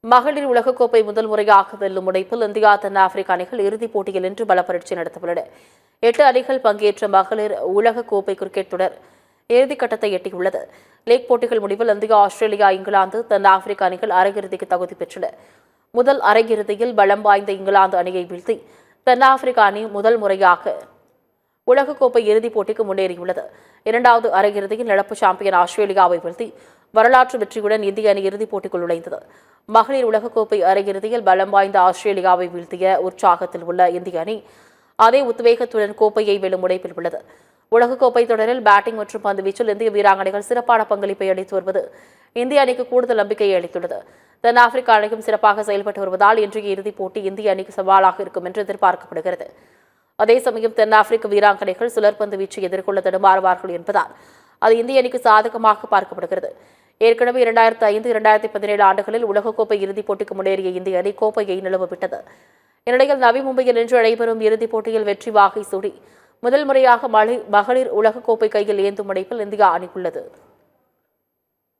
மகளிர் உலகக்கோப்பை முதல் முறையாக வெல்லும் முனைப்பில் இந்தியா தென்னாப்பிரிக்க அணிகள் இறுதிப் போட்டியில் இன்று பல பரீட்சை நடத்தவுள்ளன. 8 அணிகள் பங்கேற்ற மகளிர் உலகக்கோப்பை கிரிக்கெட் தொடர் இறுதிக்கட்டத்தை எட்டியுள்ளது. லீக் போட்டிகள் முடிவில் இந்தியா, ஆஸ்திரேலியா, இங்கிலாந்து, தென்னாப்பிரிக்க அணிகள் அரையிறுதிக்கு தகுதி பெற்றன. முதல் அரையிறுதியில் பலம் வாய்ந்த இங்கிலாந்து அணியை வீழ்த்தி தென்னாப்பிரிக்க அணி முதல் முறையாக உலகக்கோப்பை இறுதிப் போட்டிக்கு முன்னேறியுள்ளது. இரண்டாவது அரையிறுதியில் நடப்பு சாம்பியன் ஆஸ்திரேலியாவை வீழ்த்தி வரலாற்று வெற்றியுடன் இந்திய அணி இறுதிப் போட்டிக்குள் நுழைந்தது. மகளிர் உலகக்கோப்பை அரையிறுதியில் பலம் வாய்ந்த ஆஸ்திரேலியாவை வீழ்த்திய உற்சாகத்தில் உள்ள இந்திய அணி அதே உத்வேகத்துடன் கோப்பையை வெல்லும் முனைப்பில் உள்ளது. உலகக்கோப்பை தொடரில் பேட்டிங் மற்றும் பந்துவீச்சில் இந்திய வீராங்கனைகள் சிறப்பான பங்களிப்பை அளித்து வருவது இந்திய அணிக்கு கூடுதல் நம்பிக்கையை அளித்துள்ளது. தென்னாப்பிரிக்க அணியும் சிறப்பாக செயல்பட்டு வருவதால் இன்றைய இறுதிப் போட்டி இந்திய அணிக்கு சவாலாக இருக்கும் என்று எதிர்பார்க்கப்படுகிறது. அதே சமயம் தென்னாப்பிரிக்க வீராங்கனைகள் சுழற்பந்து வீச்சை எதிர்கொள்ள தடுமாறுவார்கள் என்பதால் அது இந்திய அணிக்கு சாதகமாக பார்க்கப்படுகிறது. ஏற்கனவே 2005, 2017 ஆண்டுகளில் உலகக்கோப்பை இறுதிப் போட்டிக்கு முன்னேறிய இந்திய அணி கோப்பையை நிலவவிட்டது. இந்நிலையில் நவி மும்பையில் இன்று நடைபெறும் இறுதிப் போட்டியில் வெற்றி வாகை சூடி முதல் முறையாக மகளிர் உலகக்கோப்பை கையில் ஏந்தும் முனைப்பில் இந்தியா அணி உள்ளது.